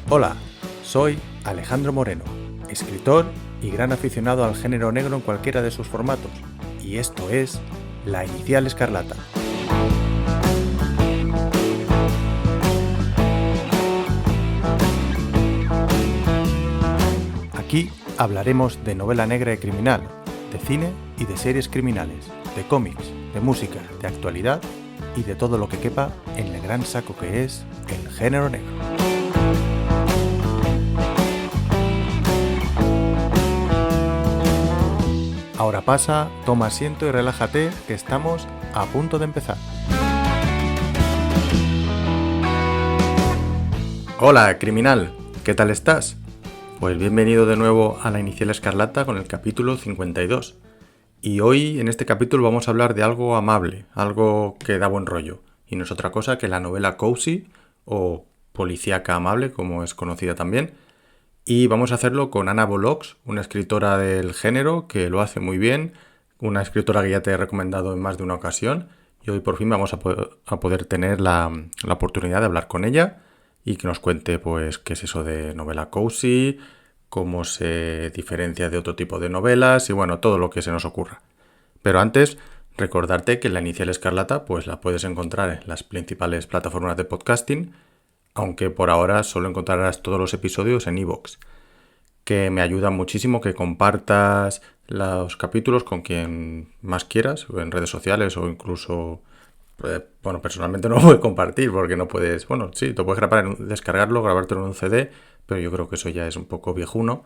Hola, soy Alejandro Moreno, escritor y gran aficionado al género negro en cualquiera de sus formatos, y esto es La Inicial Escarlata. Aquí hablaremos de novela negra y criminal, de cine y de series criminales, de cómics, de música, de actualidad y de todo lo que quepa en el gran saco que es el género negro. Ahora pasa, toma asiento y relájate, que estamos a punto de empezar. Hola, criminal, ¿qué tal estás? Pues bienvenido de nuevo a La Inicial Escarlata con el capítulo 52. Y hoy en este capítulo vamos a hablar de algo amable, algo que da buen rollo. Y no es otra cosa que la novela cozy o policíaca amable, como es conocida también. Y vamos a hacerlo con Anna Volox, una escritora del género que lo hace muy bien, una escritora que ya te he recomendado en más de una ocasión. Y hoy por fin vamos a poder tener la oportunidad de hablar con ella y que nos cuente pues qué es eso de novela cozy, cómo se diferencia de otro tipo de novelas y bueno, todo lo que se nos ocurra. Pero antes, recordarte que La Inicial Escarlata pues la puedes encontrar en las principales plataformas de podcasting, aunque por ahora solo encontrarás todos los episodios en iVoox, que me ayuda muchísimo que compartas los capítulos con quien más quieras, o en redes sociales o incluso, bueno, personalmente no lo puedes compartir porque no puedes, bueno, sí, te puedes descargarlo, grabártelo en un CD, pero yo creo que eso ya es un poco viejuno.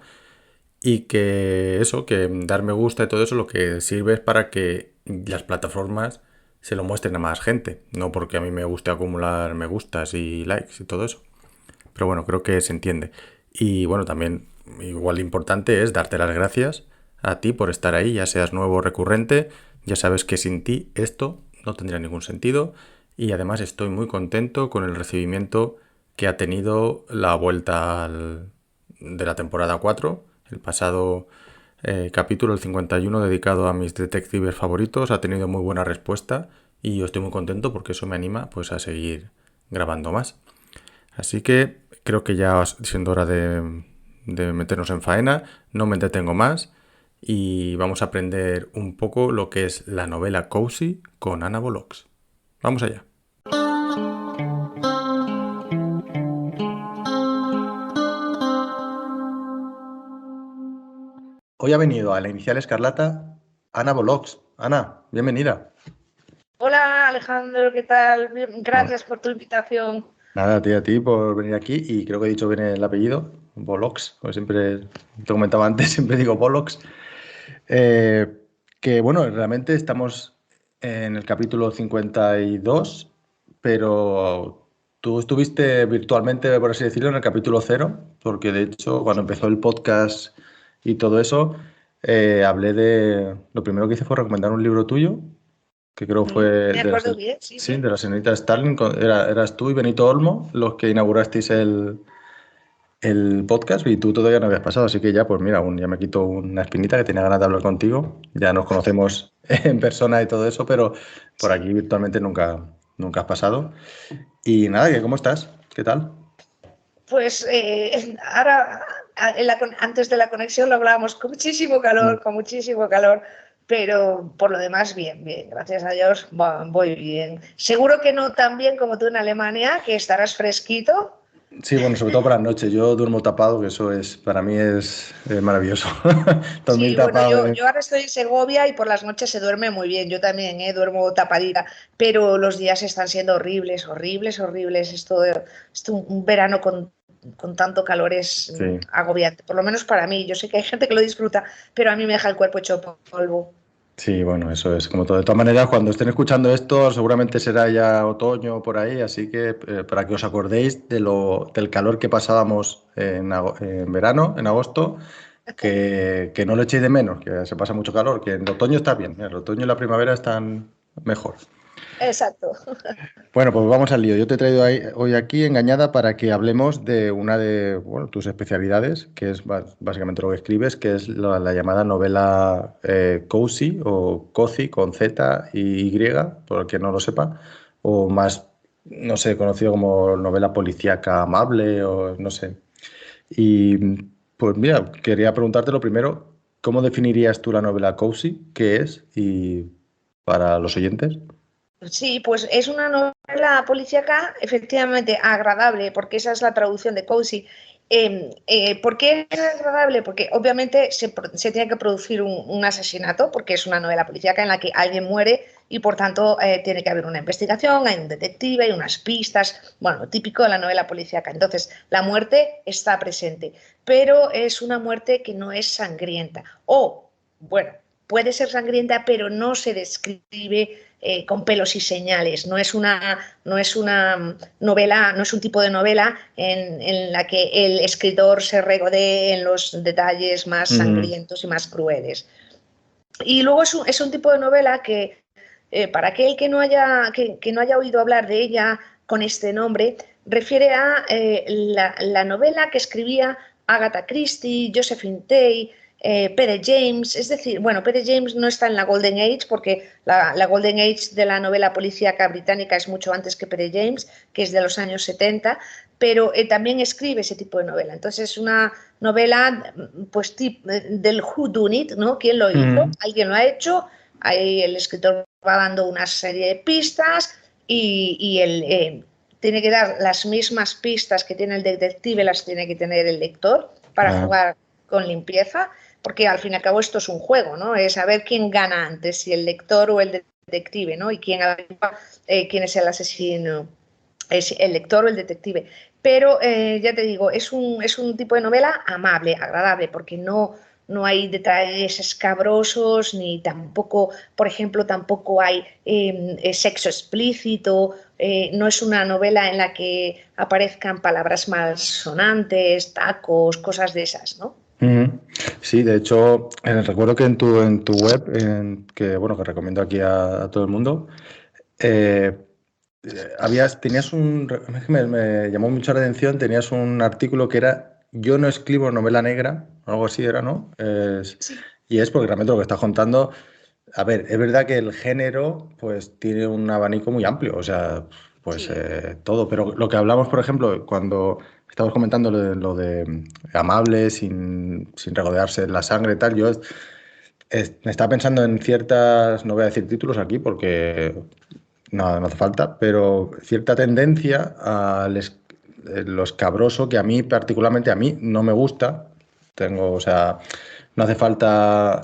Y que eso, que dar me gusta y todo eso lo que sirve es para que las plataformas se lo muestren a más gente. No porque a mí me guste acumular me gustas y likes y todo eso. Pero bueno, creo que se entiende. Y bueno, también igual importante es darte las gracias a ti por estar ahí, ya seas nuevo o recurrente. Ya sabes que sin ti esto no tendría ningún sentido. Y además estoy muy contento con el recibimiento que ha tenido la vuelta de la temporada 4. El pasado capítulo, el 51, dedicado a mis detectives favoritos, ha tenido muy buena respuesta y yo estoy muy contento porque eso me anima pues a seguir grabando más. Así que creo que ya siendo hora de meternos en faena, no me entretengo más y vamos a aprender un poco lo que es la novela cozy con Anna Volox. Vamos allá. Hoy ha venido a La Inicial Escarlata Anna Volox. Ana, bienvenida. Hola Alejandro, ¿qué tal? Gracias por tu invitación. Nada, a ti por venir aquí y creo que he dicho bien el apellido, Volox, como siempre te comentaba antes, siempre digo Volox. Eh, que bueno, realmente estamos en el capítulo 52, pero tú estuviste virtualmente, por así decirlo, en el capítulo 0, porque de hecho cuando empezó el podcast y todo eso, hablé de... Lo primero que hice fue recomendar un libro tuyo, que creo fue Me acuerdo bien, sí, sí, sí. de la señorita Starling. Eras tú y Benito Olmo los que inaugurasteis el podcast y tú todavía no habías pasado, así que ya, pues mira, ya me quito una espinita que tenía ganas de hablar contigo. Ya nos conocemos en persona y todo eso, pero por aquí virtualmente nunca has pasado. Y nada, ¿cómo estás? ¿Qué tal? Pues ahora, antes de la conexión lo hablábamos Mm. con muchísimo calor, pero por lo demás bien, bien, gracias a Dios, voy bien. Seguro que no tan bien como tú en Alemania, que estarás fresquito. Sí, bueno, sobre todo por las noches. Yo duermo tapado, que eso es, para mí es maravilloso. Dormir Sí, bueno, tapado. yo ahora estoy en Segovia y por las noches se duerme muy bien. Yo también, duermo tapadita, pero los días están siendo horribles, horribles, horribles. Esto un verano con tanto calor es Sí. agobiante, por lo menos para mí. Yo sé que hay gente que lo disfruta, pero a mí me deja el cuerpo hecho polvo. Sí, bueno, eso es como todo. De todas maneras, cuando estén escuchando esto, seguramente será ya otoño o por ahí, así que para que os acordéis del calor que pasábamos en verano, en agosto, que no lo echéis de menos, que se pasa mucho calor, que en otoño está bien, el otoño y la primavera están mejor. Exacto. Bueno, pues vamos al lío. Yo te he traído hoy aquí engañada para que hablemos de una de, bueno, tus especialidades, que es básicamente lo que escribes, que es la llamada novela cozy o cozy con Z y Y, por el que no lo sepa, o más, no sé, conocido como novela policíaca amable o no sé. Y pues mira, quería preguntarte lo primero, ¿cómo definirías tú la novela cozy? ¿Qué es? Y para los oyentes. Sí, pues es una novela policíaca efectivamente agradable, porque esa es la traducción de cozy. ¿Por qué es agradable? Porque obviamente se tiene que producir un asesinato, porque es una novela policíaca en la que alguien muere y por tanto tiene que haber una investigación, hay un detective, hay unas pistas, bueno, lo típico de la novela policíaca. Entonces, la muerte está presente, pero es una muerte que no es sangrienta. O, bueno, puede ser sangrienta, pero no se describe con pelos y señales. No es una novela, no es un tipo de novela en la que el escritor se regodee en los detalles más Ujú. sangrientos y más crueles. Y luego es un tipo de novela que, para aquel que no haya oído hablar de ella con este nombre, refiere a la novela que escribía Agatha Christie, Josephine Tey, P.D. James. Es decir, bueno, P.D. James no está en la Golden Age porque la Golden Age de la novela policíaca británica es mucho antes que P.D. James, que es de los años 70, pero también escribe ese tipo de novela. Entonces es una novela pues del who done it, ¿no? ¿Quién lo hizo? Ujú. Alguien lo ha hecho, ahí el escritor va dando una serie de pistas y él tiene que dar las mismas pistas que tiene el detective, las tiene que tener el lector para Ah, jugar con limpieza, porque al fin y al cabo esto es un juego, ¿no? Es saber quién gana antes, si el lector o el detective, ¿no? Y quién es el asesino, es el lector o el detective. Pero ya te digo, es un tipo de novela amable, agradable, porque no hay detalles escabrosos, ni tampoco, por ejemplo, tampoco hay sexo explícito, no es una novela en la que aparezcan palabras malsonantes, tacos, cosas de esas, ¿no? ujú. Sí, de hecho, recuerdo que en tu web, que bueno, que recomiendo aquí a todo el mundo, eh, tenías es que me llamó mucho la atención, tenías un artículo que era Yo no escribo novela negra, algo así era, ¿no? Sí, Y es porque realmente lo que estás contando, a ver, es verdad que el género pues tiene un abanico muy amplio, o sea, pues sí. todo, pero lo que hablamos, por ejemplo, cuando estábamos comentando lo de amable, sin regodearse en la sangre y tal, me estaba pensando en ciertas, no voy a decir títulos aquí porque no hace falta, pero cierta tendencia lo escabroso que a mí, particularmente a mí, no me gusta. O sea, no hace falta,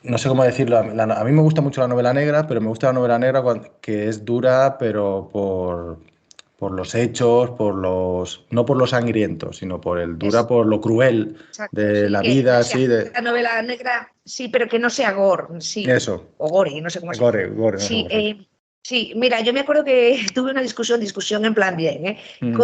no sé cómo decirlo. A mí me gusta mucho la novela negra, pero me gusta la novela negra que es dura, pero por los hechos, no por lo sangriento, sino dura Es, por lo cruel exacto, de sí, la que vida, sea así de la novela negra, sí, pero que no sea gore, sí, eso. o gore, no sé cómo se dice. Gore, gore, no sé Sí, cómo se dice. sí, mira, yo me acuerdo que tuve una discusión en plan bien, Mm,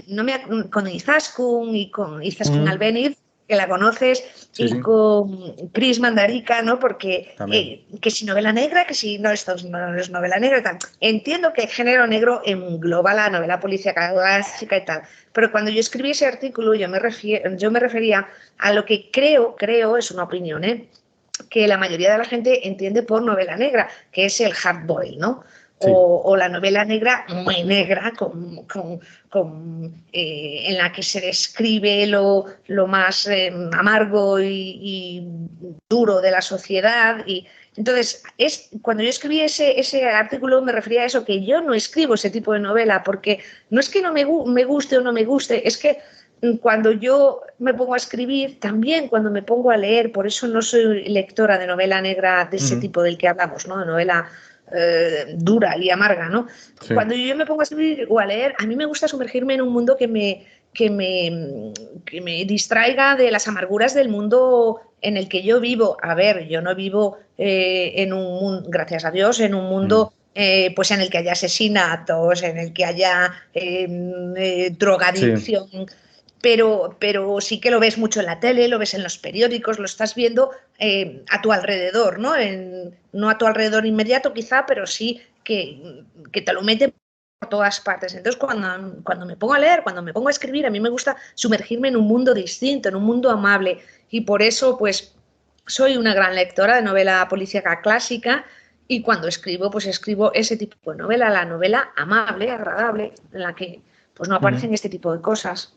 no con Izaskun y con Izaskun mm, Albeniz, que la conoces, sí, y sí, con Chris Mandarica, ¿no? Porque también. que si novela negra, que si no, esto no es novela negra y tal. Entiendo que el género negro engloba la novela policíaca clásica y tal, pero cuando yo escribí ese artículo yo me refería a lo que creo, es una opinión, que la mayoría de la gente entiende por novela negra, que es el hard boil, ¿no? Sí. O la novela negra muy negra, en la que se describe lo más amargo y duro de la sociedad. Y entonces, cuando yo escribí ese artículo me refería a eso, que yo no escribo ese tipo de novela, porque no es que no me guste o no me guste, es que cuando yo me pongo a escribir, también cuando me pongo a leer, por eso no soy lectora de novela negra de ese Ujú, tipo del que hablamos, ¿no? De novela dura y amarga, ¿no? sí. Cuando yo me pongo a escribir o a leer, a mí me gusta sumergirme en un mundo que me distraiga de las amarguras del mundo en el que yo vivo. A ver, yo no vivo en un mundo, gracias a Dios, en un Mm, mundo pues en el que haya asesinatos, en el que haya sí. drogadicción, pero sí que lo ves mucho en la tele, lo ves en los periódicos, lo estás viendo a tu alrededor, ¿no? No a tu alrededor inmediato quizá, pero sí que te lo meten por todas partes. Entonces, cuando me pongo a leer, cuando me pongo a escribir, a mí me gusta sumergirme en un mundo distinto, en un mundo amable. Y por eso, pues, soy una gran lectora de novela policíaca clásica y cuando escribo, pues escribo ese tipo de novela, la novela amable, agradable, en la que pues no Mm. aparecen este tipo de cosas.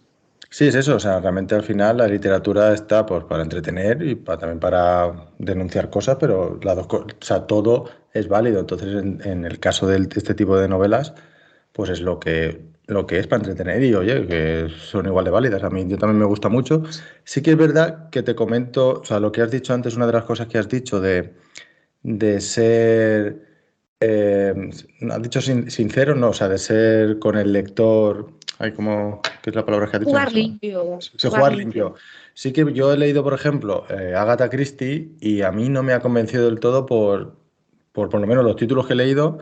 Sí, es eso, o sea, realmente al final la literatura está pues para entretener y también para denunciar cosas, pero las dos, o sea, todo es válido. Entonces, en el caso de este tipo de novelas, pues es lo que es para entretener y oye, que son igual de válidas. A mí yo también me gusta mucho. Sí que es verdad que te comento, o sea, lo que has dicho antes, una de las cosas que has dicho de ser, eh, has dicho sincero, no, o sea, de ser con el lector, ay, como, ¿qué es la palabra que has dicho? Jugar limpio, Sí, jugar jugar limpio. limpio. Sí que yo he leído, por ejemplo, Agatha Christie y a mí no me ha convencido del todo por lo menos los títulos que he leído,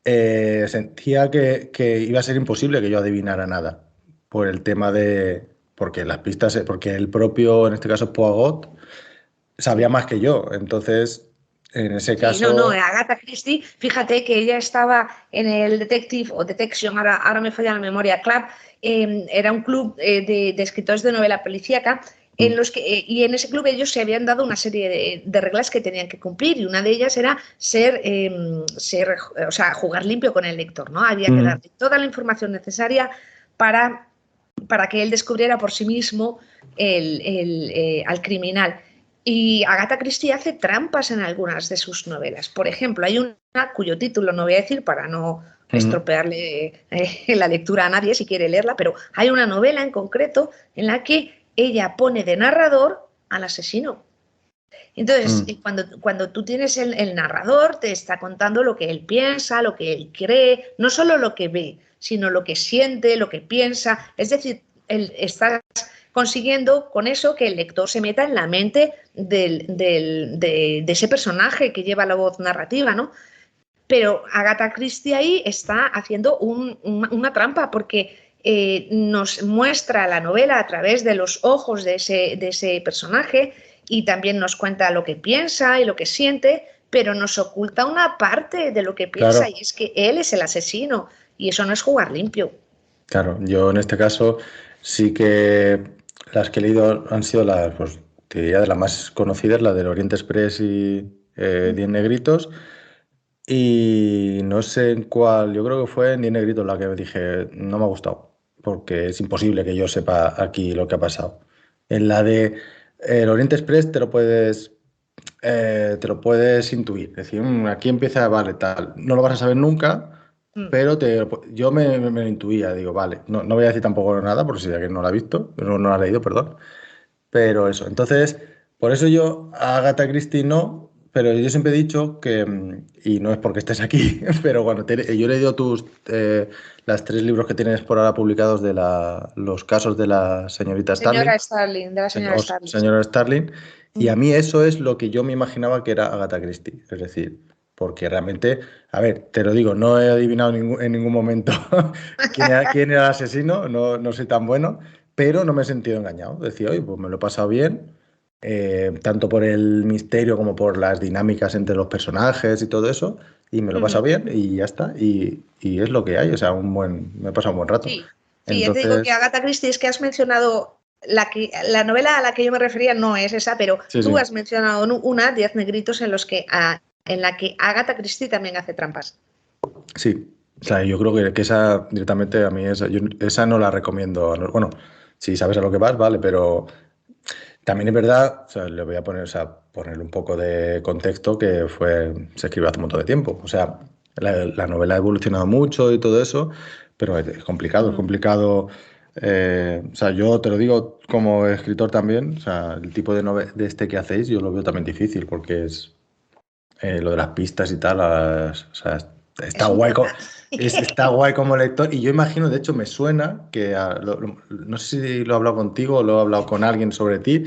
sentía que iba a ser imposible que yo adivinara nada por el tema porque las pistas, porque el propio, en este caso Poirot, sabía Sí. más que yo. Entonces, en ese Sí, no, no, caso, Agatha Christie, fíjate que ella estaba en el Detective o Detection, ahora me falla la memoria, Club, era un club de escritores de novela policíaca, en mm, los que, y en ese club ellos se habían dado una serie de reglas que tenían que cumplir, y una de ellas era o sea, jugar limpio con el lector, ¿no? Había que mm, darle toda la información necesaria para, para que él descubriera por sí mismo al criminal. Y Agatha Christie hace trampas en algunas de sus novelas. Por ejemplo, hay una cuyo título no voy a decir para no mm, estropearle la lectura a nadie si quiere leerla, pero hay una novela en concreto en la que ella pone de narrador al asesino. Entonces, mm, cuando tú tienes el narrador, te está contando lo que él piensa, lo que él cree, no solo lo que ve, sino lo que siente, lo que piensa. Es decir, él está consiguiendo con eso que el lector se meta en la mente de ese personaje que lleva la voz narrativa, ¿no? Pero Agatha Christie ahí está haciendo una trampa porque nos muestra la novela a través de los ojos de ese personaje y también nos cuenta lo que piensa y lo que siente, pero nos oculta una parte de lo que piensa y claro, es que él es el asesino y eso no es jugar limpio. claro. Yo en este caso sí que las que he leído han sido las, pues, te diría de las más conocidas, la del Oriente Express y Diez Negritos. Y no sé en cuál, yo creo que fue en Diez Negritos la que dije, no me ha gustado, porque es imposible que yo sepa aquí lo que ha pasado. En la de el Oriente Express te lo puedes intuir, es decir, aquí empieza, vale, tal. No lo vas a saber nunca, pero yo me lo intuía, digo, vale, no voy a decir tampoco nada, por si alguien no la ha visto, no la ha leído, perdón. Pero eso, entonces, por eso yo a Agatha Christie no, pero yo siempre he dicho que, y no es porque estés aquí, pero bueno, yo he leído las tres libros que tienes por ahora publicados de los casos de la señorita Starling, Señora Starling, de la señora Starling. señora Starling, y a mí eso es lo que yo me imaginaba que era Agatha Christie, es decir, porque realmente, a ver, te lo digo, no he adivinado en ningún momento quién era el asesino, no soy tan bueno, pero no me he sentido engañado. Decía, oye, pues me lo he pasado bien, tanto por el misterio como por las dinámicas entre los personajes y todo eso, y me lo he pasado bien y ya está. Y es lo que hay, o sea, me he pasado un buen rato. Sí, sí, ya te digo que Entonces, Agatha Christie es que has mencionado la novela a la que yo me refería no es esa, pero sí, tú sí, has mencionado una, Diez negritos, en la que Agatha Christie también hace trampas. sí. O sea, yo creo que esa directamente a mí esa no la recomiendo. Bueno, si sabes a lo que vas, vale, pero también es verdad, o sea, le voy a poner, o sea, poner un poco de contexto que se escribió hace un montón de tiempo. O sea, la novela ha evolucionado mucho y todo eso, pero es complicado, es Mm. complicado. O sea, yo te lo digo como escritor también, o sea, el tipo de este que hacéis yo lo veo también difícil porque es lo de las pistas y tal, o sea, está Es un guay, coñazo. está guay como lector y yo imagino, de hecho me suena que, no sé si lo he hablado contigo o lo he hablado con alguien sobre ti,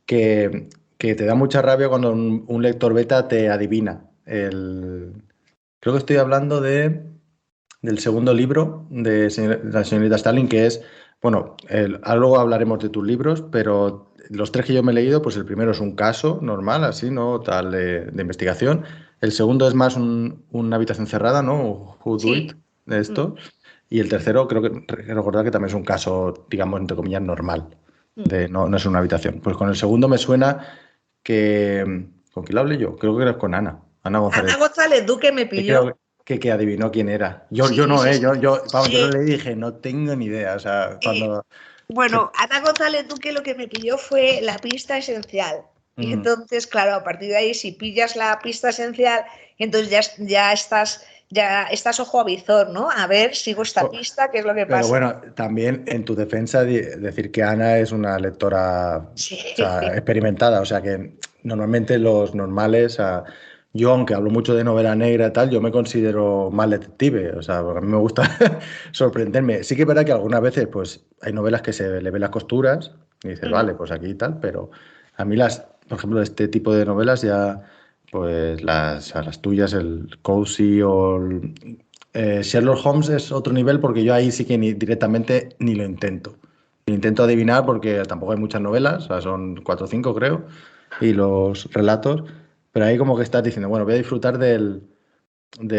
que te da mucha rabia cuando un lector beta te adivina. Creo que estoy hablando del segundo libro de la señorita Stalin, que es, bueno, luego hablaremos de tus libros, pero los tres que yo me he leído, pues el primero es un caso normal, así, ¿no? Tal de investigación. El segundo es más una habitación cerrada, ¿no? Who Do It, Sí. de Mm, esto. Y el tercero, creo que recordar que también es un caso, digamos, entre comillas, normal, mm. no es una habitación. Pues con el segundo me suena que, ¿con quién lo hablé yo? Creo que era con Ana, Ana Ana González, González Duque me que pilló. creo que adivinó quién era. Yo Sí, no, sí, sí. vamos, yo lo leí y dije, no tengo ni idea. O sea, Eh, Bueno, Ana González Duque lo que me pilló fue la pista esencial. Y Mm. entonces, claro, a partir de ahí, si pillas la pista esencial, entonces ya estás ojo a visor, ¿no? A ver, sigo esta Oh, pista, ¿qué es lo que pero pasa? bueno, también en tu defensa decir que Ana es una lectora, o Sí. sea, experimentada, o sea que normalmente los normales, o sea, yo aunque hablo mucho de novela negra y tal, yo me considero más detective, o sea, porque a mí me gusta sorprenderme. Sí que es verdad que algunas veces pues hay novelas que se le ven las costuras y dices, Ujú. vale, pues aquí y tal, pero a mí por ejemplo, este tipo de novelas ya, pues a las tuyas, el Cozy o Sherlock Holmes es otro nivel porque yo ahí sí que directamente ni lo intento. Ni intento adivinar porque tampoco hay muchas novelas, o sea, son cuatro o cinco creo, y los relatos, pero ahí como que estás diciendo, bueno, voy a disfrutar de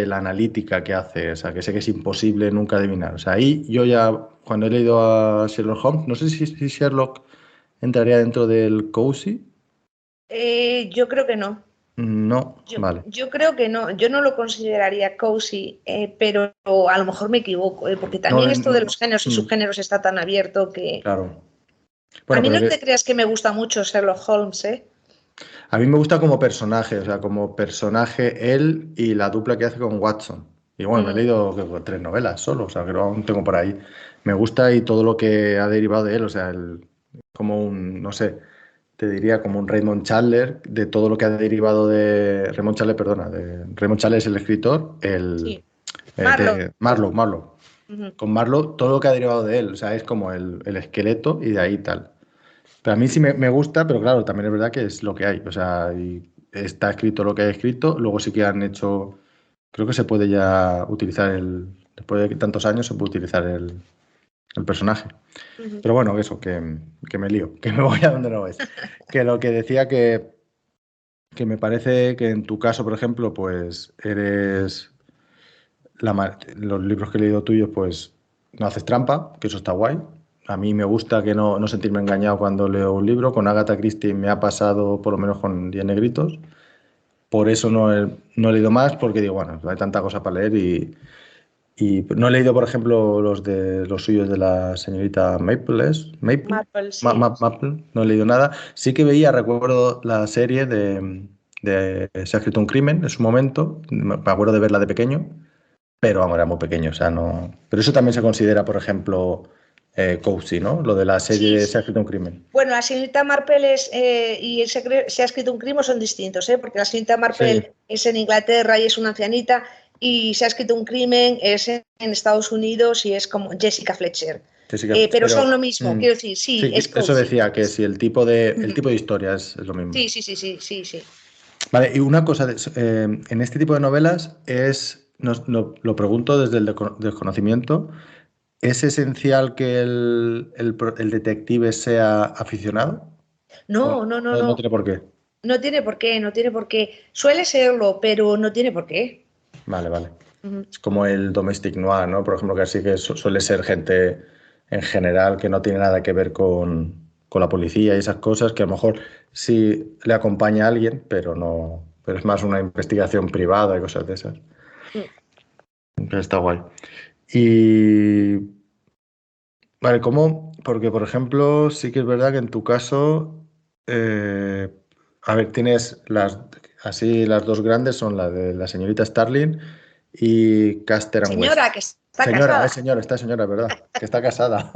la analítica que hace, o sea, que sé que es imposible nunca adivinar. O sea, ahí yo ya, cuando he leído a Sherlock Holmes, no sé si Sherlock entraría dentro del cozy. Yo creo que no. No, Yo, vale. yo creo que no, yo no lo consideraría cozy, pero a lo mejor me equivoco, porque No, también esto de los géneros y mm, subgéneros está tan abierto que claro. a Bueno, mí pero no te creas que me gusta mucho Sherlock Holmes, ¿eh? a mí me gusta como personaje, o sea, como personaje él y la dupla que hace con Watson. Y bueno, me he Mm. leído tres novelas solo, o sea, que aún tengo por ahí. Me gusta y todo lo que ha derivado de él, o sea, como un, no sé, te diría como un Raymond Chandler, de todo lo que ha derivado de Raymond Chandler, perdona, de Raymond Chandler es el escritor, Sí, Marlowe. Marlowe. Ujú. Con Marlowe, todo lo que ha derivado de él, o sea, es como el esqueleto y de ahí tal. Pero a mí sí me gusta, pero claro, también es verdad que es lo que hay. O sea, y está escrito lo que hay escrito. Luego sí que han hecho. Creo que se puede ya utilizar después de tantos años, se puede utilizar el personaje. Ujú. Pero bueno, eso, que me lío, que me voy a donde no es. Que lo que decía que me parece que en tu caso, por ejemplo, pues eres. Los libros que he leído tuyos, pues no haces trampa, que eso está guay. A mí me gusta que no sentirme engañado cuando leo un libro. Con Agatha Christie me ha pasado por lo menos con Diez Negritos. Por eso no he leído más, porque digo, bueno, hay tanta cosa para leer y no he leído, por ejemplo, los suyos de la señorita Maple, ¿es? Maple. Marple, sí. Maple, no he leído nada. Sí que veía, recuerdo la serie de Se ha escrito un crimen en su momento. Me acuerdo de verla de pequeño, pero vamos, era muy pequeño, o sea, no. Pero eso también se considera, por ejemplo, cozy, ¿no? Lo de la serie Sí, de Se ha sí. escrito un crimen. Bueno, la señorita Marple y se ha escrito un crimen son distintos, ¿eh? Porque la señorita Sí, Marple es en Inglaterra y es una ancianita, y se ha escrito un crimen es en Estados Unidos y es como Jessica Fletcher. Jessica, Pero son pero lo mismo, quiero decir, sí, sí, es eso cozy. decía que si el Ujú. tipo de historia es lo mismo. Sí, sí, sí, sí, sí, sí. Vale, y una cosa, en este tipo de novelas lo pregunto desde el desconocimiento, ¿es esencial que el detective sea aficionado? ¿O No, no, no, no no. tiene por qué? No tiene por qué, no tiene por qué. Suele serlo, pero no tiene por qué. Vale, vale. Ujú. Es como el domestic noir, ¿no? Por ejemplo, que así que suele ser gente en general que no tiene nada que ver con la policía y esas cosas, que a lo mejor sí le acompaña a alguien, pero no, pero es más una investigación privada y cosas de esas. Mm. Entonces está guay. Y vale, ¿cómo? Porque, por ejemplo, sí que es verdad que en tu caso, eh, a ver, tienes así las dos grandes son la de la señorita Starling y Caster and West. Señora, que está Señora, casada. esta señora, es verdad, que está casada.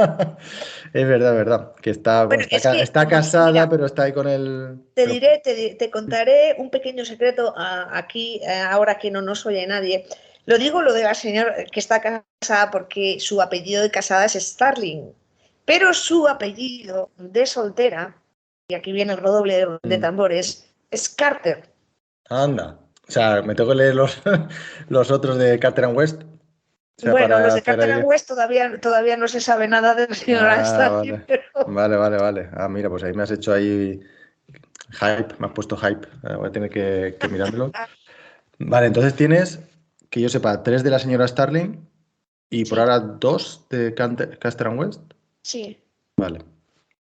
Es verdad, que está, bueno, Bueno, es que, está casada, mira, pero está ahí con el. te diré, te contaré un pequeño secreto aquí, ahora que no nos oye nadie. Lo digo lo de la señora que está casada porque su apellido de casada es Starling, pero su apellido de soltera, y aquí viene el redoble de Mm, tambores, es Carter. anda. O sea, me tengo que leer los otros de Carter and West. O sea, Bueno, los para de hacer Carter ahí. and West todavía no se sabe nada de la señora Ah, Starling, vale. pero Vale. Ah, mira, pues ahí me has hecho ahí hype, me has puesto hype. Voy a tener que mirármelo. Vale, entonces tienes, que yo sepa, tres de la señora Starling y por sí, ahora dos de Caster and West. sí. Vale.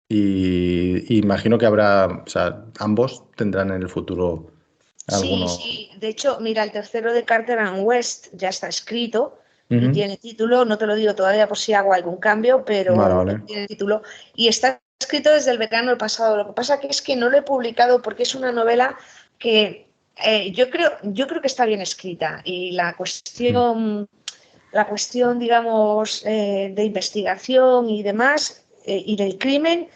Y imagino que habrá, o sea, ambos tendrán en el futuro Sí, alguno. sí. De hecho, mira, el tercero de Carter and West ya está escrito, y Ujú. tiene título, no te lo digo todavía por si hago algún cambio, Vale, pero vale. tiene título y está escrito desde el verano del pasado. Lo que pasa que es que no lo he publicado porque es una novela que yo creo que está bien escrita y Mm. la cuestión, digamos, de investigación y demás, y del crimen,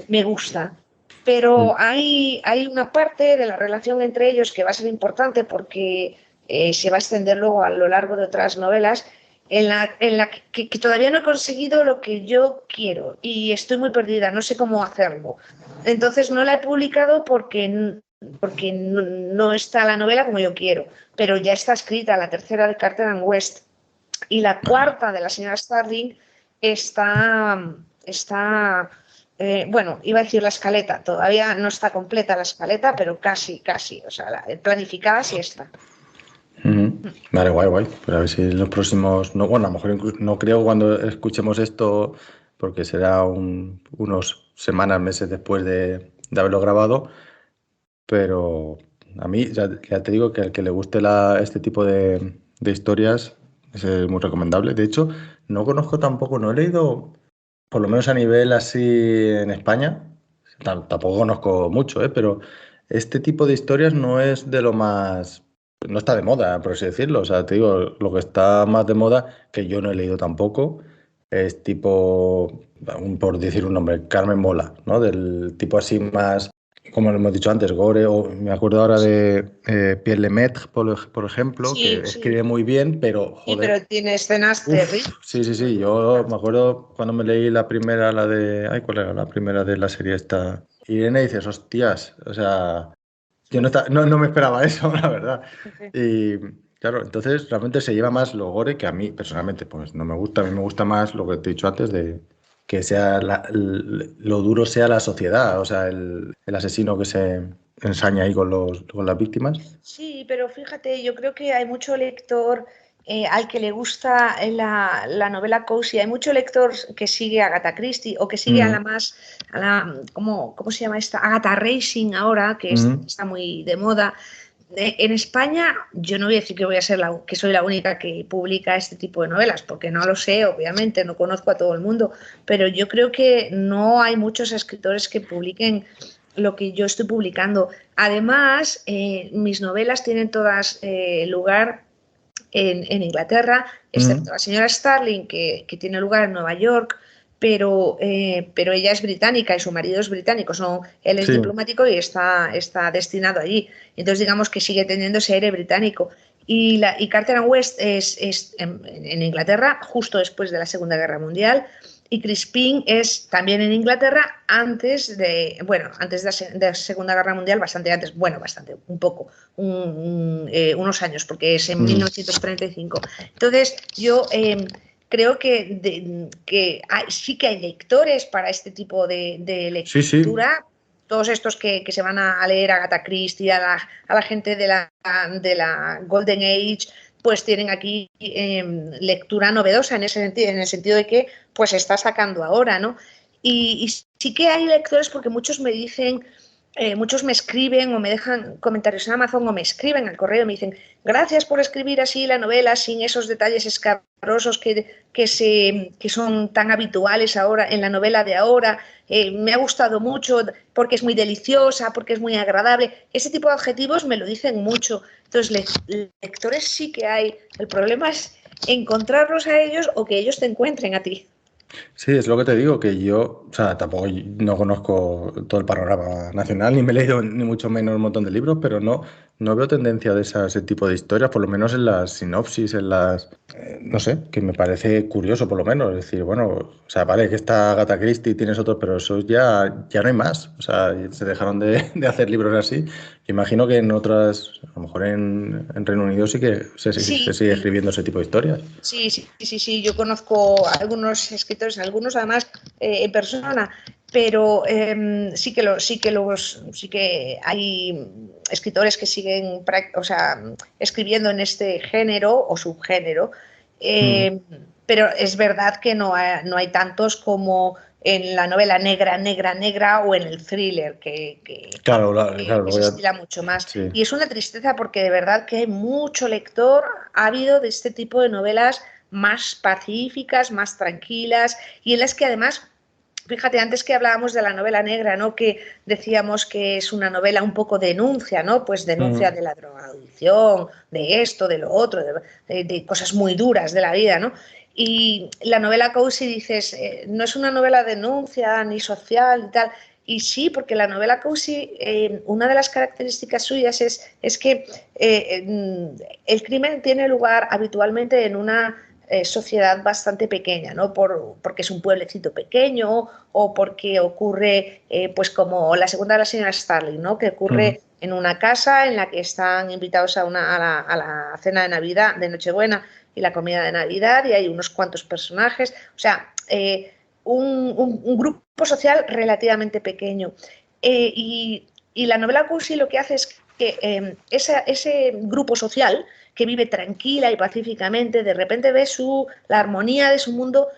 me gusta. Mm. Pero hay una parte de la relación entre ellos que va a ser importante porque se va a extender luego a lo largo de otras novelas, en la que todavía no he conseguido lo que yo quiero y estoy muy perdida, no sé cómo hacerlo. Entonces no la he publicado porque no está la novela como yo quiero, pero ya está escrita la tercera de Carter and West y la cuarta de la señora Starling está, bueno, iba a decir la escaleta, todavía no está completa la escaleta, pero casi, casi, o sea, planificada sí está. Ujú. Vale, guay, guay. Pues a ver si en los próximos. No, bueno, a lo mejor no creo cuando escuchemos esto, porque será unos semanas, meses después de haberlo grabado, pero a mí ya te digo que al que le guste este tipo de historias es muy recomendable. De hecho, no conozco tampoco, no he leído, por lo menos a nivel así en España, tampoco conozco mucho, pero este tipo de historias no es de lo más, no está de moda, por así decirlo. O sea, te digo, lo que está más de moda, que yo no he leído tampoco, es tipo, por decir un nombre, Carmen Mola, ¿no? Del tipo así más, como lo hemos dicho antes, gore, o me acuerdo ahora de Pierre Lemaitre, por ejemplo, que Sí, escribe sí, muy bien, pero sí, joder. pero tiene escenas Uf, terribles. sí, sí, sí. Yo me acuerdo cuando me leí la primera, la de. Ay, ¿cuál era la primera de la serie esta? Irene, y dices, hostias, o sea, yo no me esperaba eso, la verdad. Y claro, entonces realmente se lleva más lo gore que a mí, personalmente, pues no me gusta. A mí me gusta más lo que te he dicho antes de que sea lo duro sea la sociedad, o sea, el asesino que se ensaña ahí con las víctimas. Sí, pero fíjate, yo creo que hay mucho lector al que le gusta la novela cozy. Hay mucho lector que sigue a Agatha Christie o que sigue a la Mm, más, ¿cómo se llama esta? Agatha Racing ahora, que mm. está muy de moda. En España, yo no voy a decir que voy a ser que soy la única que publica este tipo de novelas, porque no lo sé, obviamente, no conozco a todo el mundo, pero yo creo que no hay muchos escritores que publiquen lo que yo estoy publicando. Además, mis novelas tienen todas lugar en Inglaterra, excepto Mm. la señora Starling, que tiene lugar en Nueva York, pero ella es británica y su marido es británico. Él es Sí. diplomático y está destinado allí. Entonces, digamos que sigue teniendo ese aire británico. Y Carter and West es en Inglaterra, justo después de la Segunda Guerra Mundial. Y Crispin es también en Inglaterra antes de la Segunda Guerra Mundial, bastante antes, bueno, bastante, un poco, unos años, porque es en Mm. 1935. Entonces, yo creo sí que hay lectores para este tipo de Sí, sí. lectura. Todos estos que se van a leer a Agatha Christie, a la gente de la Golden Age, pues tienen aquí lectura novedosa en el sentido de que pues está sacando ahora, ¿no? Y sí que hay lectores porque muchos me escriben o me dejan comentarios en Amazon o me escriben al correo y me dicen gracias por escribir así la novela sin esos detalles escabrosos que son tan habituales ahora en la novela de ahora. Me ha gustado mucho porque es muy deliciosa, porque es muy agradable. Ese tipo de adjetivos me lo dicen mucho. Entonces, lectores sí que hay. El problema es encontrarlos a ellos o que ellos te encuentren a ti. Sí, es lo que te digo, que yo, o sea, tampoco no conozco todo el panorama nacional, ni me he leído ni mucho menos un montón de libros, pero no veo tendencia de ese tipo de historias, por lo menos en las sinopsis, no sé, que me parece curioso por lo menos, es decir, bueno, o sea, vale que está Agatha Christie y tienes otros, pero eso ya no hay más, o sea, se dejaron de hacer libros así. Yo imagino que en otras, a lo mejor en Reino Unido sí que se Sí, sigue escribiendo ese tipo de historias. sí, sí, sí, sí. Yo conozco a algunos escritores, algunos además en persona, pero sí que hay escritores que siguen, o sea, escribiendo en este género o subgénero. Mm, eh, pero es verdad que no hay tantos como en la novela negra, negra, negra o en el thriller, Claro, que se estila mucho más. Sí. Y es una tristeza porque de verdad que hay mucho lector ávido de este tipo de novelas más pacíficas, más tranquilas y en las que además... Fíjate, antes que hablábamos de la novela negra, ¿no? Que decíamos que es una novela un poco denuncia, ¿no? Pues denuncia de la drogadicción, de esto, de lo otro, de cosas muy duras de la vida, ¿no? Y la novela cozy, dices, no es una novela denuncia ni social y tal. Y sí, porque la novela cozy, una de las características suyas es que el crimen tiene lugar habitualmente en una sociedad bastante pequeña, ¿no? Porque es un pueblecito pequeño o porque ocurre, pues como la segunda de la señora Starling, ¿no? Que ocurre en una casa en la que están invitados a la cena de Navidad, de Nochebuena y la comida de Navidad y hay unos cuantos personajes, o sea, un grupo social relativamente pequeño. Y la novela Cursi lo que hace es que ese grupo social que vive tranquila y pacíficamente, de repente ve la armonía de su mundo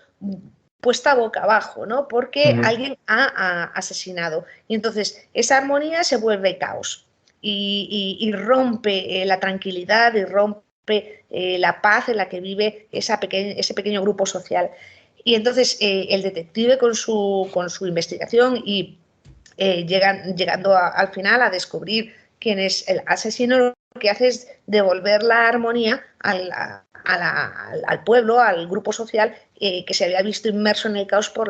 puesta boca abajo, ¿no? Porque alguien ha asesinado. Y entonces esa armonía se vuelve caos y rompe la tranquilidad y rompe la paz en la que vive ese pequeño grupo social. Y entonces el detective con su investigación y llegando al final a descubrir quién es el asesino, lo que hace es devolver la armonía al pueblo, al grupo social que se había visto inmerso en el caos por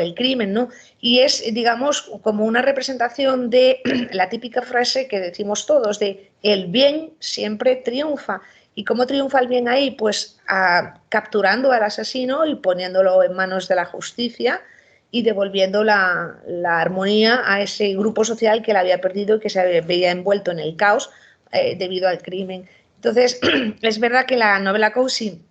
el crimen, ¿no? Y es, digamos, como una representación de la típica frase que decimos todos, de el bien siempre triunfa. ¿Y cómo triunfa el bien ahí? Pues capturando al asesino y poniéndolo en manos de la justicia y devolviendo la armonía a ese grupo social que la había perdido y que se veía envuelto en el caos debido al crimen. Entonces, es verdad que la novela Cozy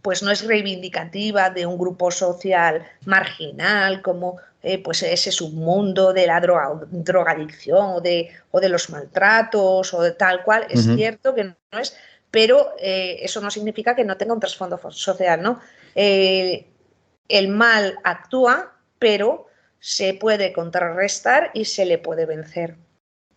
pues no es reivindicativa de un grupo social marginal como pues ese submundo de la drogadicción o de los maltratos o de tal cual. Es cierto que no es, pero eso no significa que no tenga un trasfondo social, ¿no? El mal actúa, pero se puede contrarrestar y se le puede vencer.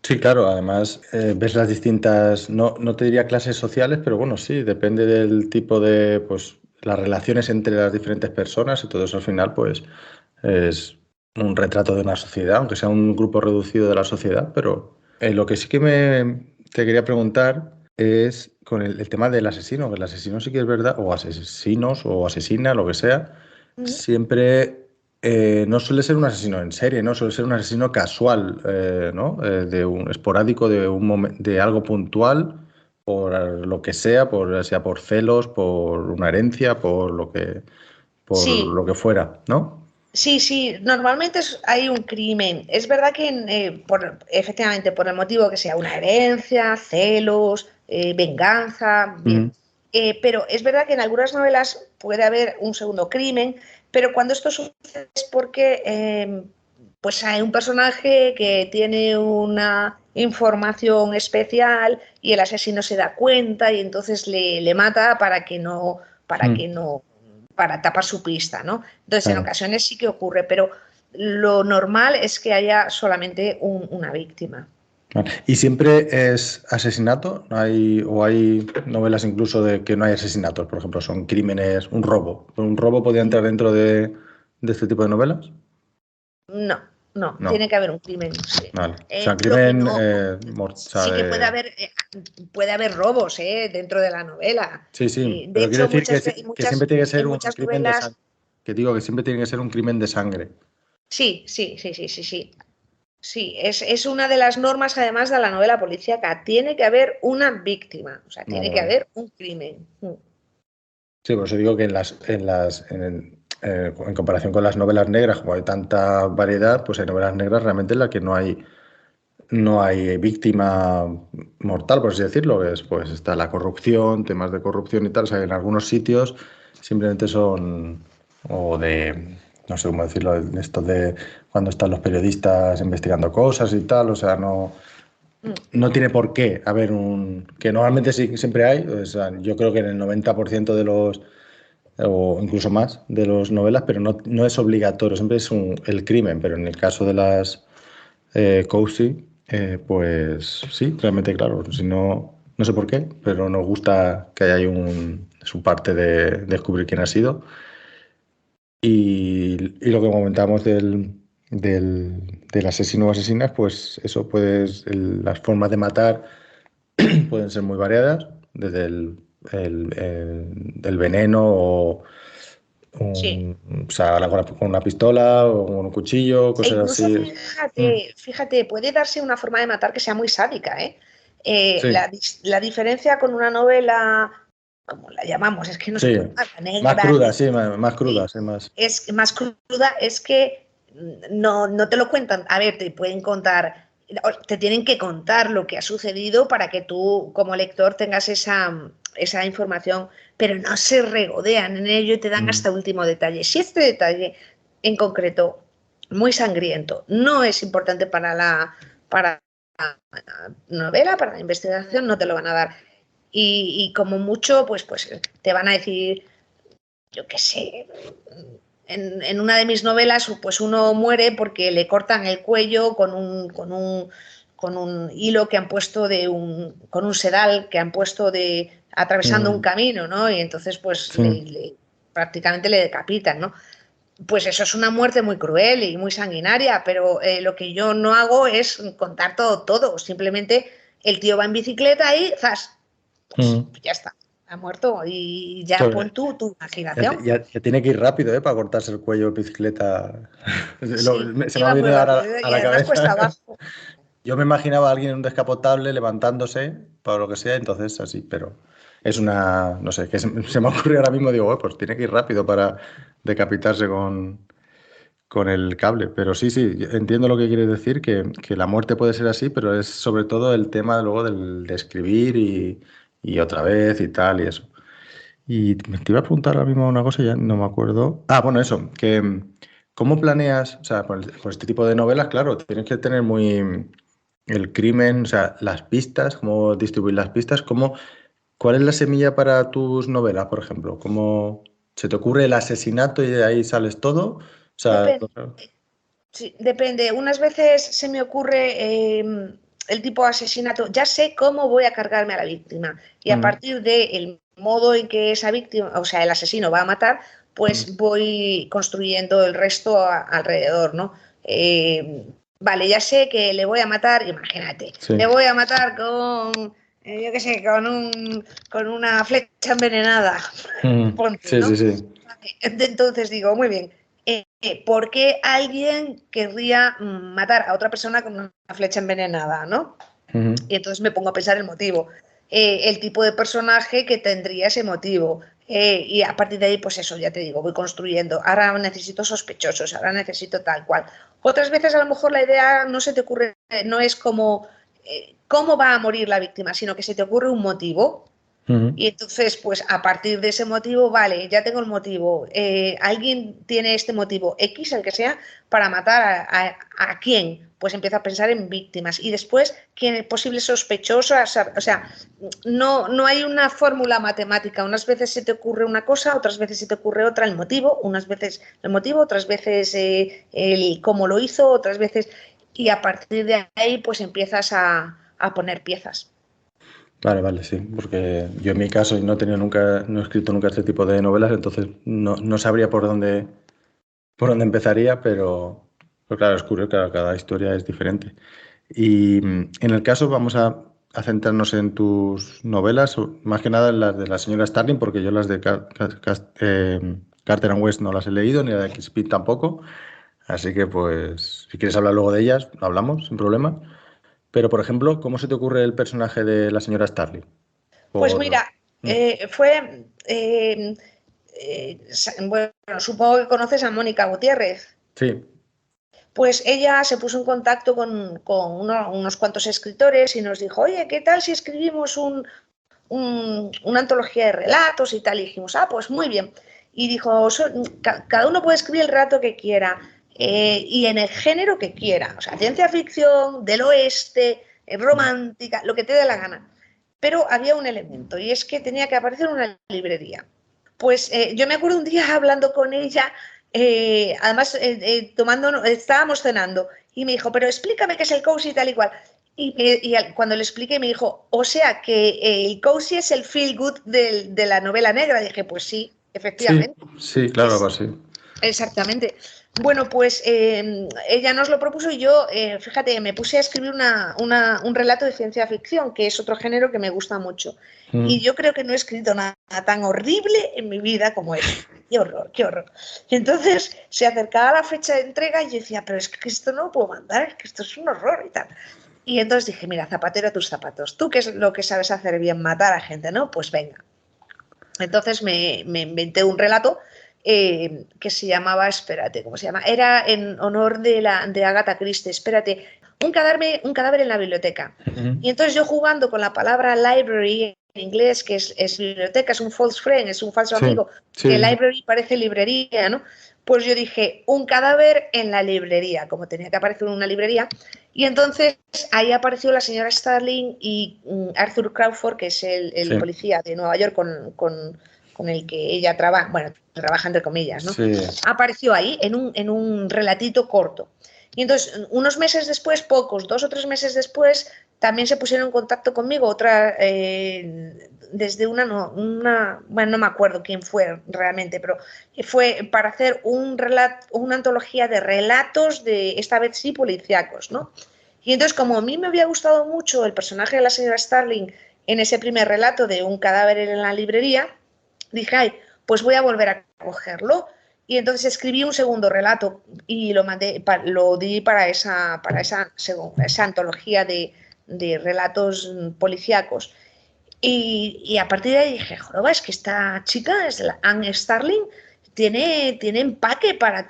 Sí, claro, además ves las distintas, no te diría clases sociales, pero bueno, sí, depende del tipo de, pues, las relaciones entre las diferentes personas y todo eso al final, pues, es un retrato de una sociedad, aunque sea un grupo reducido de la sociedad, pero lo que sí que te quería preguntar es con el tema del asesino, que el asesino sí que es verdad, o asesinos, o asesina, lo que sea, siempre no suele ser un asesino en serie, ¿no? Suele ser un asesino casual, ¿no? De un esporádico, de algo puntual, por lo que sea, sea por celos, por una herencia, por Sí, lo que fuera, ¿no? sí, sí, normalmente hay un crimen. Es verdad que efectivamente por el motivo que sea una herencia, celos, venganza, bien. Ujú. Pero es verdad que en algunas novelas puede haber un segundo crimen, pero cuando esto sucede es porque pues hay un personaje que tiene una información especial y el asesino se da cuenta y entonces le mata para que no, para tapar su pista, ¿no? Entonces, en Claro. ocasiones sí que ocurre, pero lo normal es que haya solamente una víctima. Vale. ¿Y siempre es asesinato? ¿No hay, o hay novelas incluso de que no hay asesinatos? Por ejemplo, son crímenes, un robo. ¿Un robo podría entrar dentro de este tipo de novelas? No, no, tiene No. que haber un crimen, sí. Vale. O sea, Lo que crimen, no, sí que sabe. puede haber robos dentro de la novela. Sí, sí, De pero quiero hecho, decir que siempre tiene que ser en un muchas crimen de sangre. novelas, Que digo que siempre tiene que ser un crimen de sangre. sí, sí, sí, sí, sí, sí. Sí, es una de las normas además de la novela policíaca. Tiene que haber una víctima, o sea, Vale, tiene que vale. haber un crimen. Sí, por eso digo que en comparación con las novelas negras, como hay tanta variedad, pues hay novelas negras realmente en las que no hay víctima mortal, por así decirlo. Pues está la corrupción, temas de corrupción y tal. O sea, que en algunos sitios simplemente son, o de, no sé cómo decirlo, esto de cuando están los periodistas investigando cosas y tal. O sea, no tiene por qué haber que normalmente sí, siempre hay. O sea, yo creo que en el 90% o incluso más de las novelas, pero no es obligatorio, siempre es el crimen, pero en el caso de las cozy, pues sí, realmente claro, si no, no sé por qué, pero nos gusta que haya ahí su parte de descubrir quién ha sido. Y lo que comentamos del asesino o asesinas, pues eso, las formas de matar pueden ser muy variadas, desde el veneno o Sí. o sea, con una pistola o con un cuchillo, E cosas incluso así. Mm, fíjate, puede darse una forma de matar que sea muy sádica, ¿eh? sí, La diferencia con una novela, como la llamamos, es que no se sí. puede llamar, la Más negra, cruda, sí, más cruda, sí, sí, más. es más cruda, es que no te lo cuentan. A ver, te pueden contar, te tienen que contar lo que ha sucedido para que tú, como lector, tengas esa información, pero no se regodean en ello y te dan Mm, hasta último detalle. Si este detalle en concreto, muy sangriento, no es importante para la novela, para la investigación, no te lo van a dar. Y como mucho, pues te van a decir, yo qué sé, en una de mis novelas, pues uno muere porque le cortan el cuello con un hilo que han puesto con un sedal que han puesto atravesando un mm, camino, ¿no? Y entonces, pues sí. prácticamente le decapitan, ¿no? Pues eso es una muerte muy cruel y muy sanguinaria, pero lo que yo no hago es contar todo. Simplemente el tío va en bicicleta y ¡zas! Pues Mm. ya está, ha muerto y ya Sobre- pon tú tu Ya, imaginación. ya tiene que ir rápido, para cortarse el cuello de bicicleta. Sí, Se me ha iba muy venido rápido ahora a y la además cuesta cabeza. abajo. Yo me imaginaba a alguien en un descapotable levantándose, para lo que sea, entonces así, pero es una, no sé, que se me ocurre ahora mismo, digo, pues tiene que ir rápido para decapitarse con el cable. Pero sí, sí, yo entiendo lo que quieres decir, que la muerte puede ser así, pero es sobre todo el tema luego de escribir y otra vez y tal y eso. Y te iba a preguntar ahora mismo una cosa, ya no me acuerdo. Ah, bueno, eso, que ¿cómo planeas? O sea, con este tipo de novelas, claro, tienes que tener muy el crimen, o sea, las pistas, cómo distribuir las pistas, ¿cuál es la semilla para tus novelas, por ejemplo? ¿Cómo se te ocurre el asesinato y de ahí sales todo? O sea, Depende, sí, depende. Unas veces se me ocurre el tipo de asesinato. Ya sé cómo voy a cargarme a la víctima. Y a mm, partir del modo en que esa víctima, o sea, el asesino va a matar, mm, pues voy construyendo el resto alrededor, ¿no? Vale, ya sé que le voy a matar, imagínate, sí, le voy a matar yo qué sé, con una flecha envenenada. Ponte, sí, ¿no? sí, sí. Entonces digo, muy bien, ¿por qué alguien querría matar a otra persona con una flecha envenenada, ¿no? Ujú, Y entonces me pongo a pensar el motivo, el tipo de personaje que tendría ese motivo. Y a partir de ahí, pues eso, ya te digo, voy construyendo. Ahora necesito sospechosos, ahora necesito tal cual. Otras veces a lo mejor la idea no se te ocurre, no es como cómo va a morir la víctima, sino que se te ocurre un motivo ujú. y entonces, pues a partir de ese motivo, vale, ya tengo el motivo. ¿Alguien tiene este motivo X, el que sea, para matar a quién? Pues empiezo a pensar en víctimas. Y después, ¿quién posibles sospechosos? O sea, no hay una fórmula matemática. Unas veces se te ocurre una cosa, otras veces se te ocurre otra, el motivo. Unas veces el motivo, otras veces el cómo lo hizo, otras veces... Y a partir de ahí, pues empiezas a poner piezas. Vale, vale, sí, porque yo en mi caso no he tenido nunca, no he escrito nunca este tipo de novelas, entonces no sabría por dónde empezaría, pero claro, es curioso, claro, cada historia es diferente. Y en el caso vamos a centrarnos en tus novelas, más que nada en las de la señora Starling, porque yo las de Carter and West no las he leído, ni la de Crispin tampoco, así que pues si quieres hablar luego de ellas, hablamos, sin problema. Pero, por ejemplo, ¿cómo se te ocurre el personaje de la señora Starling? Pues Por... mira, Mm, fue, bueno, supongo que conoces a Mónica Gutiérrez. sí. Pues ella se puso en contacto con unos cuantos escritores y nos dijo, oye, ¿qué tal si escribimos una antología de relatos y tal? Y dijimos, ah, pues muy bien. Y dijo, cada uno puede escribir el relato que quiera y en el género que quiera, o sea, ciencia ficción, del oeste, Mm, romántica, lo que te dé la gana. Pero había un elemento y es que tenía que aparecer una librería. Pues yo me acuerdo un día hablando con ella, además estábamos cenando y me dijo, pero explícame qué es el cozy y tal y cual. Cuando le expliqué me dijo, o sea que el cozy es el feel good de la novela negra. Dije, pues sí, Sí, efectivamente. sí, claro, Es, pues sí. Exactamente. Bueno, pues ella nos lo propuso y yo, fíjate, me puse a escribir un relato de ciencia ficción, que es otro género que me gusta mucho. Y Mm. yo creo que no he escrito nada tan horrible en mi vida como eso. Qué horror, qué horror. Y entonces se acercaba la fecha de entrega y yo decía, pero es que esto no lo puedo mandar, es que esto es un horror y tal. Y entonces dije, mira, zapatero a tus zapatos. Tú, ¿qué es lo que sabes hacer bien? Matar a gente, ¿no? Pues venga. Entonces me inventé un relato que se llamaba, espérate, ¿cómo se llama? Era en honor de Agatha Christie, espérate, un cadáver en la biblioteca. Ujú. Y entonces yo jugando con la palabra library en inglés, que es biblioteca, es un false friend, es un falso Sí, amigo, que sí, sí. library parece librería, ¿no? Pues yo dije, un cadáver en la librería, como tenía que aparecer en una librería. Y entonces ahí apareció la señora Starling y Arthur Crawford, que es el Sí, policía de Nueva York con el que ella trabaja, bueno, trabaja entre comillas, ¿no? sí. Apareció ahí en un relatito corto. Y entonces, unos meses después, pocos, 2 o 3 meses después, también se pusieron en contacto conmigo desde bueno, no me acuerdo quién fue realmente, pero fue para hacer una antología de relatos esta vez sí, policíacos, ¿no? Y entonces, como a mí me había gustado mucho el personaje de la señora Starling en ese primer relato de un cadáver en la librería, dije, ay, pues voy a volver a cogerlo. Y entonces escribí un segundo relato y lo di esa antología de relatos policíacos. Y a partir de ahí dije, joroba, es que esta chica, es la Anne Starling, tiene empaque para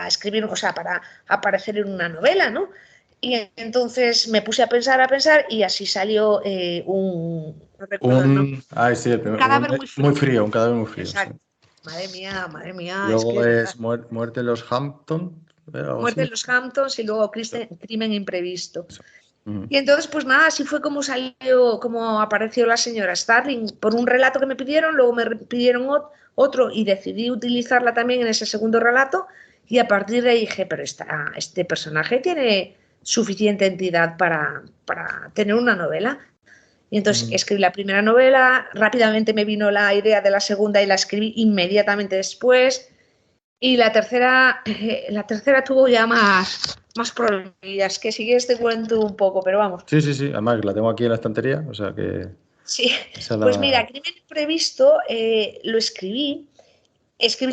escribir, o sea, para aparecer en una novela, ¿no? Y entonces me puse a pensar y así salió no recuerdo el nombre, Ay, sí, un cadáver muy muy frío. frío, un cadáver muy frío, sí. Exacto. Madre mía, es que Luego es verdad. es Muerte en los Hampton, algo Muerte así. en los Hamptons y luego crimen imprevisto. Eso. Ujú. Y entonces, pues nada, así fue como salió, como apareció la señora Starling, por un relato que me pidieron, luego me pidieron otro y decidí utilizarla también en ese segundo relato y a partir de ahí dije, pero este personaje tiene suficiente entidad para tener una novela. Y entonces Ujú. escribí la primera novela, rápidamente me vino la idea de la segunda y la escribí inmediatamente después. Y la tercera tuvo ya más problemillas, que si quieres te cuento un poco, pero vamos. Sí, sí, sí. Además, la tengo aquí en la estantería, o sea que Sí, esa pues la. mira, Crimen Imprevisto lo escribí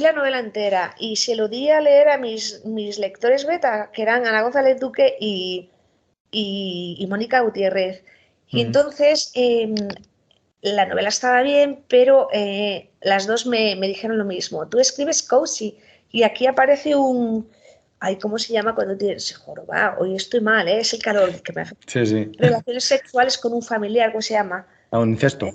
la novela entera y se lo di a leer a mis lectores beta, que eran Ana González Duque y Mónica Gutiérrez. Y Ujú. entonces la novela estaba bien, pero las dos me dijeron lo mismo. Tú escribes cozy y aquí aparece Ay, ¿cómo se llama cuando tienes joroba? Hoy estoy mal, ¿eh? Es el calor que me hace. Sí, sí. Relaciones sexuales con un familiar, ¿cómo se llama? A un incesto.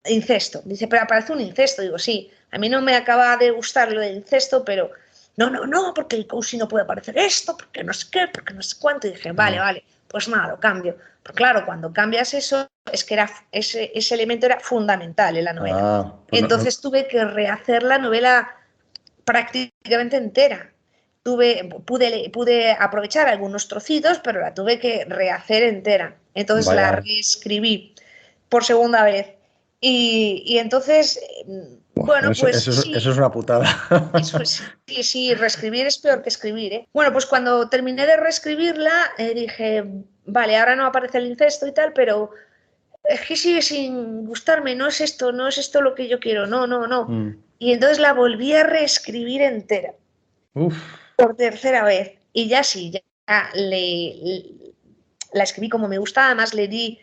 Eh, Incesto. Dice, pero aparece un incesto. Digo, sí, a mí no me acaba de gustar lo del incesto, pero no, no, no, porque el cozy no puede aparecer esto, porque no sé qué, porque no sé cuánto. Y dije, vale, Ah, vale, pues nada, lo cambio. Pero claro, cuando cambias eso, es que ese elemento era fundamental en la novela. pues no, Entonces tuve que rehacer la novela prácticamente entera. Pude aprovechar algunos trocitos, pero la tuve que rehacer entera. Entonces la vaya. reescribí por segunda vez. Y entonces, Buah, bueno, pues eso es sí, una putada. eso sí, sí, reescribir es peor que escribir, ¿eh? Bueno, pues cuando terminé de reescribirla, dije, vale, ahora no aparece el incesto y tal, pero es que sigue sin gustarme, no es esto lo que yo quiero, no, no, no. Mm. Y entonces la volví a reescribir entera Uf. por tercera vez. Y ya sí, ya la escribí como me gustaba, además le di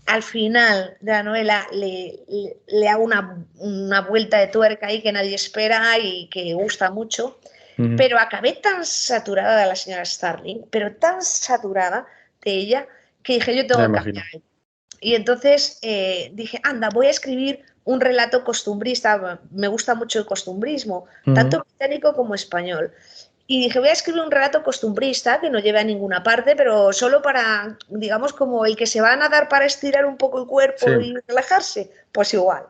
al final de la novela, le hago una vuelta de tuerca ahí que nadie espera y que gusta mucho. Ujú. Pero acabé tan saturada de la señora Starling, pero tan saturada de ella, que dije, yo Ya tengo que imagino. cambiar. Y entonces dije, anda, voy a escribir un relato costumbrista. Me gusta mucho el costumbrismo, Ujú. tanto británico como español. Y dije, voy a escribir un relato costumbrista que no lleve a ninguna parte, pero solo para, digamos, como el que se va a nadar para estirar un poco el Sí. cuerpo y relajarse, pues igual.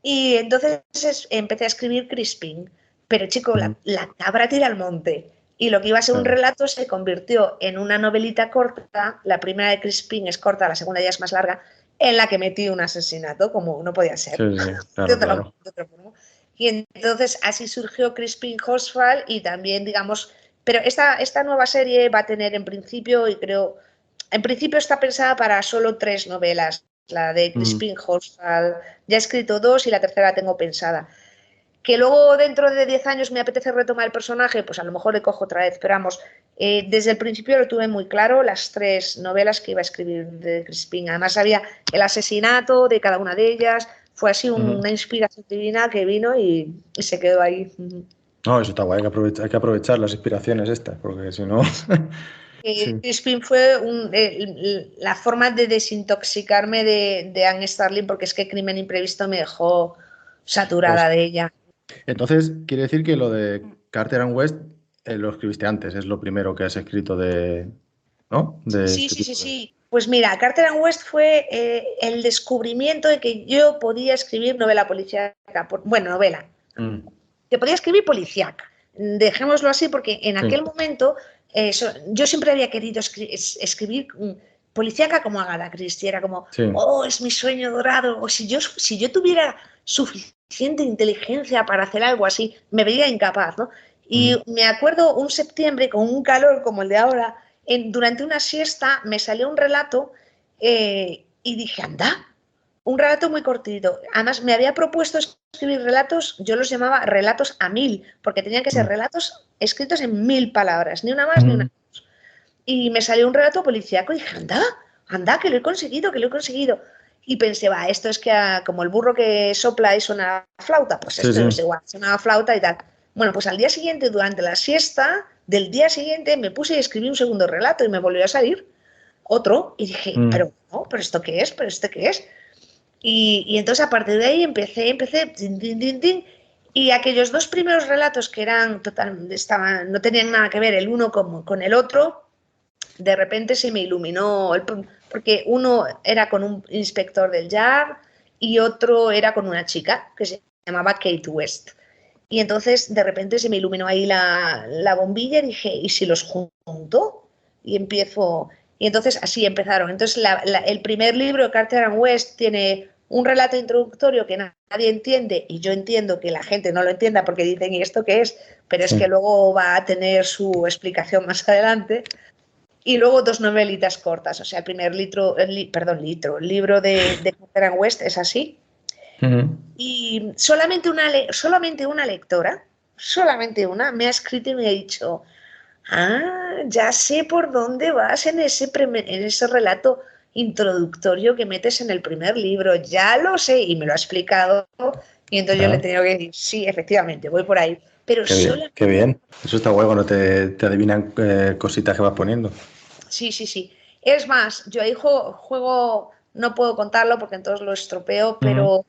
Y entonces empecé a escribir Crispin, pero chico, la cabra tira al monte. Y lo que iba a ser un relato se convirtió en una novelita corta. La primera de Crispin es corta, la segunda ya es más larga, en la que metí un asesinato, como no podía ser. Sí, sí, claro, claro. De otra forma. Y entonces así surgió Crispin Horsfall y también, digamos, pero esta nueva serie va a tener en principio, y creo, en principio está pensada para solo 3 novelas. La de Crispin Horsfall, ya he escrito 2 y la tercera la tengo pensada. Que luego dentro de 10 años me apetece retomar el personaje, pues a lo mejor le cojo otra vez, pero vamos, desde el principio lo tuve muy claro, las 3 novelas que iba a escribir de Crispin. Además había el asesinato de cada una de ellas, fue así una inspiración divina que vino y se quedó ahí. No, eso está guay, hay que aprovechar las inspiraciones estas, porque si no... Sí. Crispin fue la forma de desintoxicarme de Anne Starling, porque es que Crimen Imprevisto me dejó saturada Pues, de ella. entonces, quiere decir que lo de Carter and West lo escribiste antes, es lo primero que has escrito de... ¿No? De Sí, este sí, sí, tipo de... sí. Pues mira, Carter and West fue el descubrimiento de que yo podía escribir novela policíaca. Bueno, novela. Que podía escribir policíaca. Dejémoslo así porque en aquel momento yo siempre había querido escribir policíaca como Agatha Christie. Era como, oh, es mi sueño dorado. O si yo tuviera suficiente inteligencia para hacer algo así, me veía incapaz, ¿no? Y me acuerdo un septiembre con un calor como el de ahora, durante una siesta me salió un relato y dije, anda, un relato muy cortito. Además, me había propuesto escribir relatos, yo los llamaba relatos a 1000, porque tenían que ser relatos escritos en 1000 palabras, ni una más ni una menos. Y me salió un relato policíaco y dije, anda, anda, que lo he conseguido, que lo he conseguido. Y pensé, va, esto es que como el burro que sopla y suena a flauta, pues esto es igual, suena a flauta y tal. Bueno, pues al día siguiente, durante la siesta del día siguiente, me puse y escribí un segundo relato y me volvió a salir otro. Y dije, pero no, pero ¿esto qué es? ¿Pero esto qué es? Y entonces a partir de ahí empecé, tin, tin, tin, tin, y aquellos 2 primeros relatos que eran no tenían nada que ver el uno con el otro, de repente se me iluminó, porque uno era con un inspector del YAR y otro era con una chica que se llamaba Kate West. Y entonces de repente se me iluminó ahí la bombilla y dije, ¿y si los junto? Y empiezo... Y entonces así empezaron. Entonces el primer libro de Carter and West tiene un relato introductorio que nadie entiende y yo entiendo que la gente no lo entienda porque dicen, ¿y esto qué es? Pero es que luego va a tener su explicación más adelante. Y luego 2 novelitas cortas. O sea, el primer libro de Carter and West es así. Y solamente una lectora, solamente una, me ha escrito y me ha dicho, ya sé por dónde vas en ese relato introductorio que metes en el primer libro, ya lo sé, y me lo ha explicado, y entonces yo le he tenido que decir, sí, efectivamente, voy por ahí. Pero Qué bien. Eso está guay cuando te adivinan cositas que vas poniendo. Sí, sí, sí. Es más, yo ahí juego, no puedo contarlo porque entonces lo estropeo, pero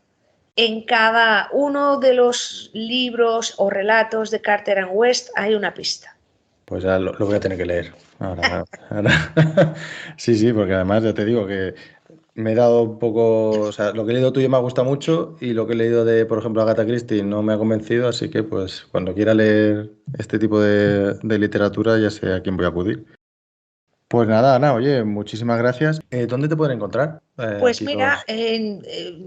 en cada uno de los libros o relatos de Carter and West hay una pista. Pues ya lo voy a tener que leer. Ahora. Sí, sí, porque además ya te digo que me he dado un poco, o sea, lo que he leído tuyo me ha gustado mucho y lo que he leído de, por ejemplo, Agatha Christie no me ha convencido, así que pues cuando quiera leer este tipo de literatura ya sé a quién voy a acudir. Pues nada, Ana, oye, muchísimas gracias. ¿Dónde te pueden encontrar? Pues Aquí mira, los...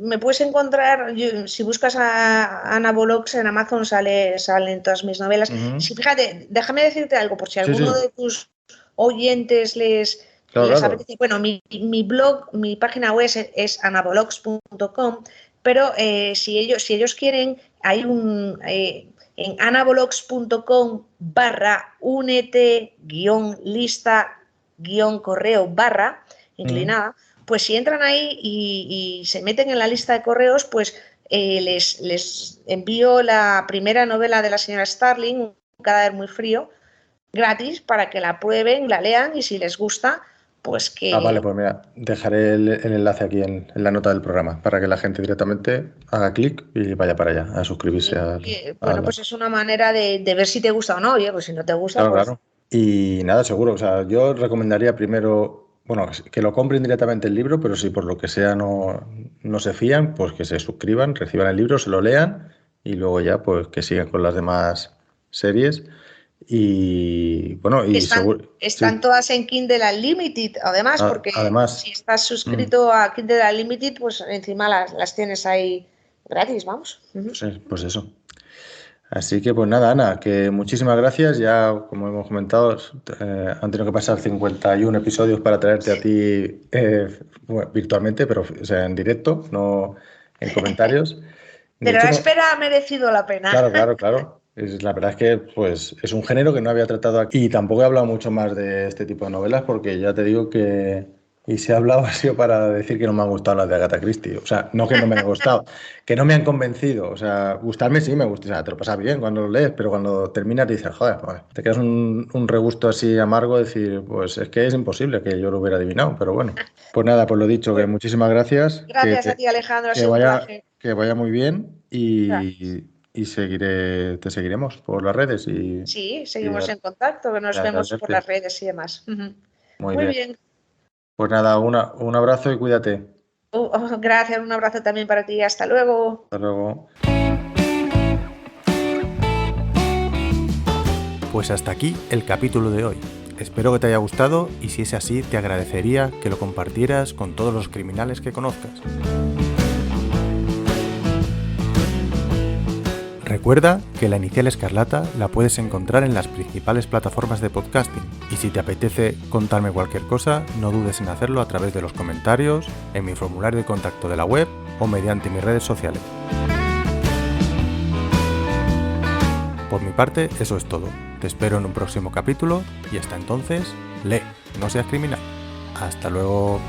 me puedes encontrar, si buscas a Ana Bolox en Amazon salen todas mis novelas. Ujú. Si, fíjate, déjame decirte algo, por si Sí, alguno sí, de tus oyentes claro, les claro. apetece. Bueno, mi blog, mi página web es anabolox.com, pero si ellos quieren, hay en anabolox.com /únete lista correo inclinada, pues si entran ahí y se meten en la lista de correos, pues les envío la primera novela de la señora Starling, Un cadáver muy frío, gratis para que la prueben, la lean y si les gusta, pues Vale, que... pues mira, dejaré el enlace aquí en la nota del programa para que la gente directamente haga clic y vaya para allá a suscribirse bueno, pues es una manera de ver si te gusta o no. Oye, pues si no te gusta, Claro, pues... claro. Y nada, seguro, o sea, yo recomendaría primero, bueno, que lo compren directamente el libro, pero si por lo que sea no se fían, pues que se suscriban, reciban el libro, se lo lean y luego ya pues que sigan con las demás series. Y bueno, y seguro, Están sí, todas en Kindle Unlimited, además, porque además, si estás mm, suscrito a Kindle Unlimited, pues encima las tienes ahí gratis, vamos. Ujú. pues eso. Así que pues nada, Ana, que muchísimas gracias. Ya, como hemos comentado, han tenido que pasar 51 episodios para traerte a ti bueno, virtualmente, pero o sea, en directo, no en comentarios. De Pero hecho, la no, espera ha merecido la pena. claro, claro, claro. La verdad es que pues, es un género que no había tratado aquí y tampoco he hablado mucho más de este tipo de novelas porque ya te digo que, y si he hablado ha sido para decir que no me han gustado las de Agatha Christie. O sea, no que no me han gustado, que no me han convencido. O sea, gustarme sí me gusta, o sea, te lo pasas bien cuando lo lees, pero cuando terminas dices, joder, te quedas un regusto así amargo, decir, pues es que es imposible que yo lo hubiera adivinado, pero bueno. Pues nada, pues lo dicho, que Pues, muchísimas gracias, gracias a ti, Alejandro, ha que sido un vaya, placer. que vaya muy bien Gracias. y te seguiremos por las redes Sí, y seguimos en contacto, que de nos vemos por agradecerte. las redes y demás. Ujú. Muy Muy bien. bien. Pues nada, un abrazo y cuídate. Gracias, un abrazo también para ti. Hasta luego. Hasta luego. Pues hasta aquí el capítulo de hoy. Espero que te haya gustado y si es así te agradecería que lo compartieras con todos los criminales que conozcas. Recuerda que La Inicial Escarlata la puedes encontrar en las principales plataformas de podcasting y si te apetece contarme cualquier cosa, no dudes en hacerlo a través de los comentarios, en mi formulario de contacto de la web o mediante mis redes sociales. Por mi parte, eso es todo. Te espero en un próximo capítulo y hasta entonces, lee, no seas criminal. Hasta luego.